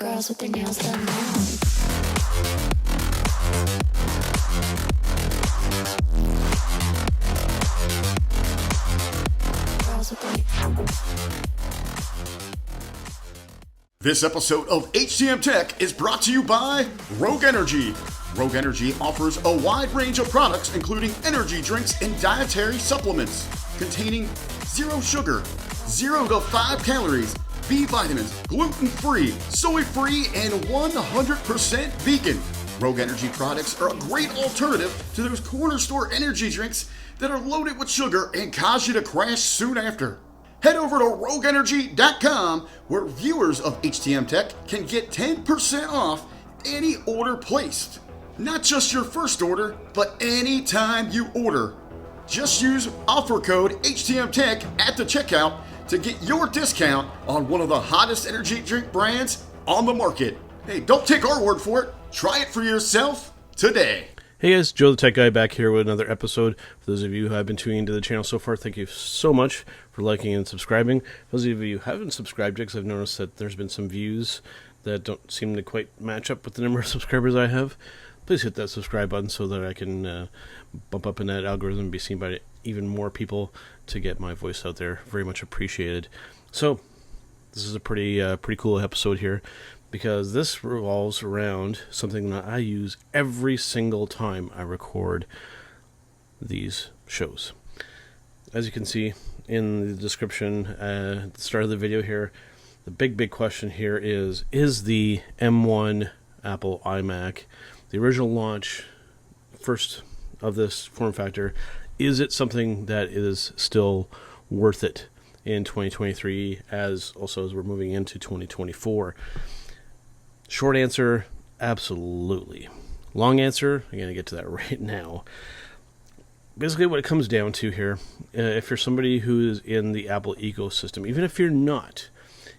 Girls with their nails done now. This episode of HTM Tech is brought to you by Rogue Energy. Rogue Energy offers a wide range of products including energy drinks and dietary supplements containing zero sugar, 0 to 5 calories, B vitamins, gluten-free, soy-free, and 100% vegan. Rogue Energy products are a great alternative to those corner store energy drinks that are loaded with sugar and cause you to crash soon after. Head over to rogueenergy.com where viewers of HTM Tech can get 10% off any order placed. Not just your first order, but any time you order. Just use offer code HTM Tech at the checkout to get your discount on one of the hottest energy drink brands on the market. Hey, don't take our word for it. Try it for yourself today. Hey guys, Joe the Tech Guy back here with another episode. For those of you who have been tuning into the channel so far, thank you so much for liking and subscribing. For those of you who haven't subscribed yet, because I've noticed that there's been some views that don't seem to quite match up with the number of subscribers I have, please hit that subscribe button so that I can bump up in that algorithm and be seen by even more people to get my voice out there. Very much appreciated. So, this is a pretty cool episode here, because this revolves around something that I use every single time I record these shows. As you can see in the description at the start of the video here, the big question here is the M1 Apple iMac, the original launch, first of this form factor, is it something that is still worth it in 2023 as we're moving into 2024? Short answer, absolutely. Long answer, I'm going to get to that right now. Basically what it comes down to here, if you're somebody who is in the Apple ecosystem, even if you're not,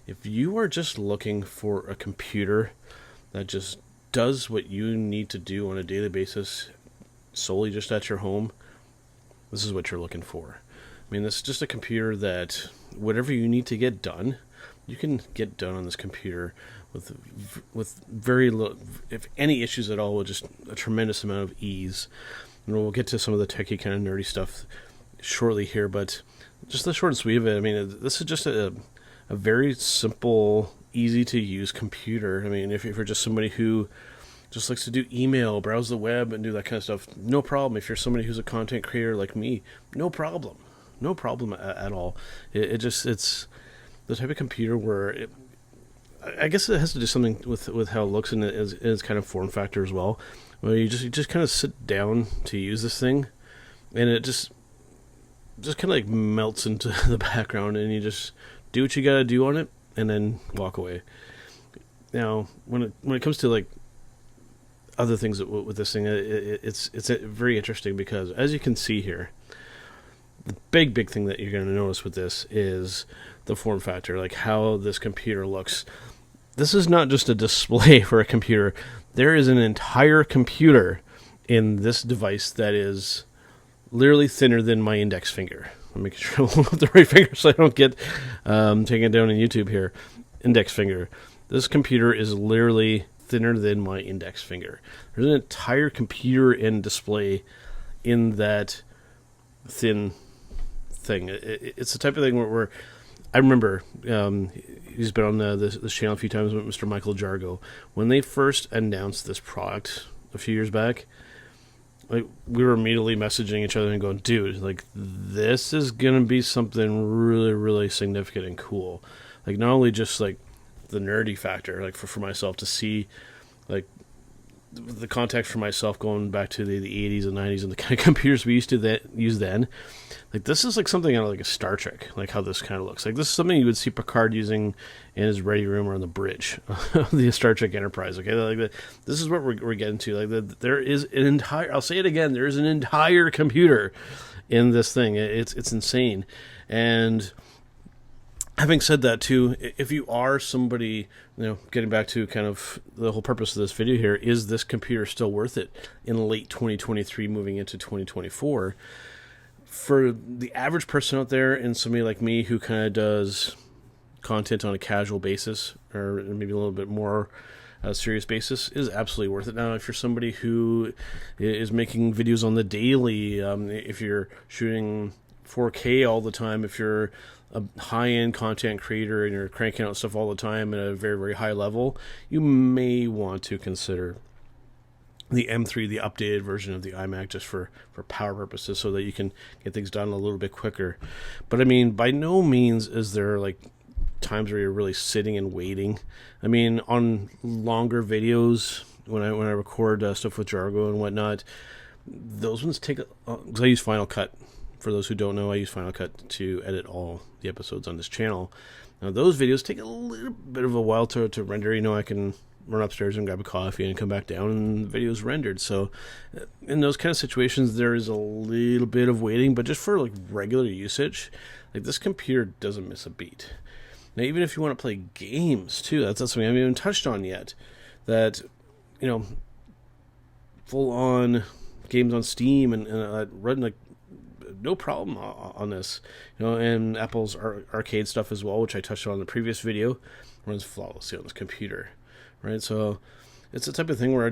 if you are just looking for a computer that just does what you need to do on a daily basis, solely just at your home, this is what you're looking for. I mean, this is just a computer that whatever you need to get done, you can get done on this computer with very little, if any issues at all, with just a tremendous amount of ease. And we'll get to some of the techie kind of nerdy stuff shortly here, but just the short and sweet of it, I mean, this is just a very simple, easy to use computer. I mean, if you're just somebody who just likes to do email, browse the web, and do that kind of stuff, no problem. If you're somebody who's a content creator like me, no problem at all. It's the type of computer where I guess it has to do something with how it looks and its kind of form factor as well. Where you just kind of sit down to use this thing, and it just kind of like melts into the background, and you just do what you gotta do on it, and then walk away. Now, when it comes to like other things with this thing, it's very interesting, because as you can see here, the big thing that you're going to notice with this is the form factor, like how this computer looks. This is not just a display for a computer. There is an entire computer in this device that is literally thinner than my index finger. I'm making sure I hold up the right finger so I don't get taken down on YouTube here. Index finger. This computer is literally thinner than my index finger. There's an entire computer and display in that thin thing. It's the type of thing where I remember he's been on this channel a few times with Mr. Michael Jargo. When they first announced this product a few years back, like, we were immediately messaging each other and going, dude, like, this is gonna be something really significant and cool. Like, not only just like the nerdy factor, like for myself to see like the context for myself going back to the 80s and 90s and the kind of computers we used to use then. Like, this is like something out of like a Star Trek, like how this kind of looks. Like, this is something you would see Picard using in his ready room or on the bridge of the Star Trek Enterprise. Okay, like this is what we're getting to. Like, there is an entire, I'll say it again, there is an entire computer in this thing. It's insane. And having said that too, if you are somebody, getting back to kind of the whole purpose of this video here, is this computer still worth it in late 2023 moving into 2024? For the average person out there and somebody like me who kind of does content on a casual basis, or maybe a little bit more serious basis, is absolutely worth it. Now, if you're somebody who is making videos on the daily, if you're shooting 4K all the time, if you're a high-end content creator and you're cranking out stuff all the time at a very, very high level, you may want to consider the M3, the updated version of the iMac, just for power purposes, so that you can get things done a little bit quicker. But I mean, by no means is there like times where you're really sitting and waiting. I mean, on longer videos, when I record stuff with Jargo and whatnot, those ones take, because I use Final Cut. For those who don't know, I use Final Cut to edit all the episodes on this channel. Now, those videos take a little bit of a while to render. You know, I can run upstairs and grab a coffee and come back down and the video's rendered. So in those kind of situations, there is a little bit of waiting, but just for like regular usage, like this computer doesn't miss a beat. Now, even if you want to play games too, that's something I haven't even touched on yet. That, you know, full on games on Steam and run like no problem on this, you know, and Apple's arcade stuff as well, which I touched on in the previous video, runs flawlessly on this computer, right? So it's the type of thing where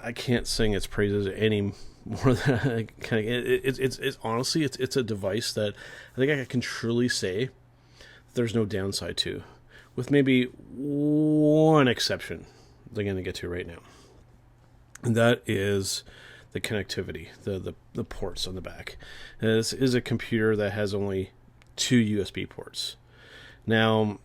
I can't sing its praises any more than I kind of. It's honestly it's a device that I think I can truly say there's no downside to, with maybe one exception they're going to get to right now, and that is the connectivity, the ports on the back. And this is a computer that has only 2 USB ports. Now,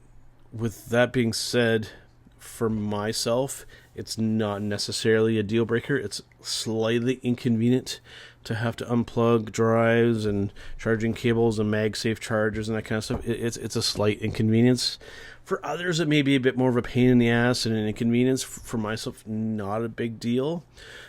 with that being said, for myself, it's not necessarily a deal breaker. It's slightly inconvenient to have to unplug drives and charging cables and MagSafe chargers and that kind of stuff. It's a slight inconvenience. For others, it may be a bit more of a pain in the ass and an inconvenience. For myself, not a big deal.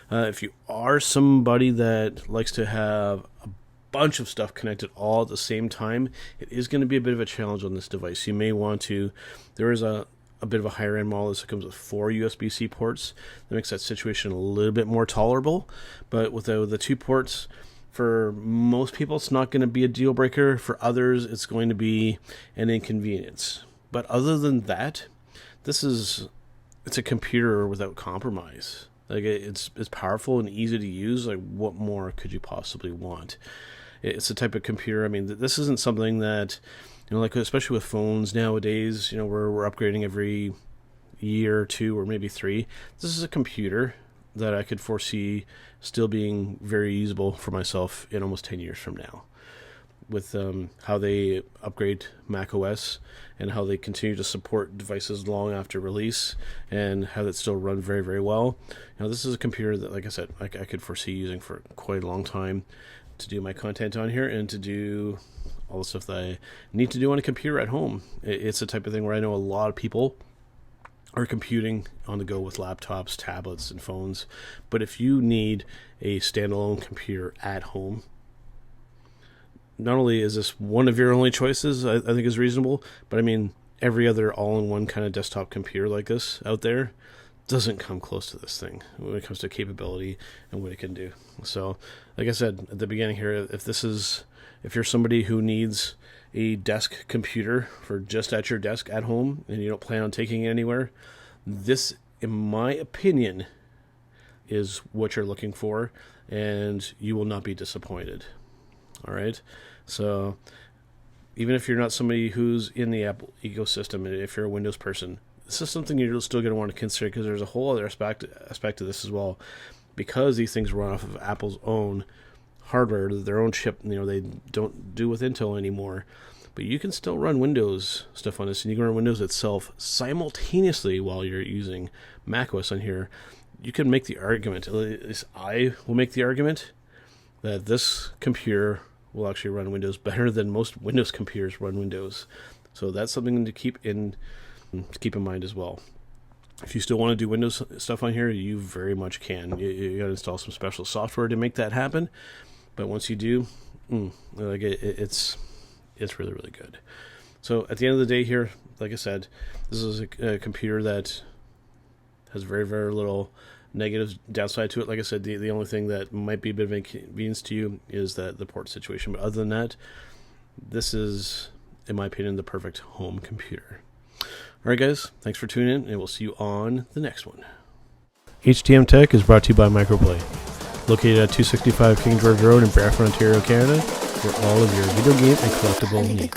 If you are somebody that likes to have a bunch of stuff connected all at the same time, it is going to be a bit of a challenge on this device. You may want to. There is a bit of a higher end model that comes with 4 USB-C ports. That makes that situation a little bit more tolerable. But with the 2 ports, for most people, it's not going to be a deal breaker. For others, it's going to be an inconvenience. But other than that, it's a computer without compromise. Like, it's powerful and easy to use. Like, what more could you possibly want? It's the type of computer. I mean, this isn't something that, you know, like especially with phones nowadays, you know, we're upgrading every year or 2 or maybe 3. This is a computer that I could foresee still being very usable for myself in almost 10 years from now. With how they upgrade macOS and how they continue to support devices long after release, and how that still run very, very well. You know, this is a computer that, like I said, I could foresee using for quite a long time to do my content on here and to do all the stuff that I need to do on a computer at home. It's the type of thing where I know a lot of people are computing on the go with laptops, tablets, and phones. But if you need a standalone computer at home, not only is this one of your only choices, I think is reasonable, but I mean, every other all-in-one kind of desktop computer like this out there doesn't come close to this thing when it comes to capability and what it can do. So, like I said at the beginning here, if you're somebody who needs a desk computer for just at your desk at home and you don't plan on taking it anywhere, this, in my opinion, is what you're looking for, and you will not be disappointed. All right, so even if you're not somebody who's in the Apple ecosystem, and if you're a Windows person, this is something you're still going to want to consider, because there's a whole other aspect to this as well. Because these things run off of Apple's own hardware, their own chip, you know, they don't do with Intel anymore. But you can still run Windows stuff on this, and you can run Windows itself simultaneously while you're using macOS on here. You can make the argument, at least I will make the argument, that this computer will actually run Windows better than most Windows computers run Windows. So that's something to keep in mind as well. If you still want to do Windows stuff on here, you very much can. You got to install some special software to make that happen. But once you do, it's really, really good. So at the end of the day here, like I said, this is a computer that has very, very little negative downside to it. Like I said, the only thing that might be a bit of inconvenience to you is that the port situation. But other than that, this is, in my opinion, the perfect home computer. All right, guys, thanks for tuning in, and we'll see you on the next one. HTM Tech is brought to you by Microplay, located at 265 King George Road in Brantford, Ontario, Canada, for all of your video game and collectible needs.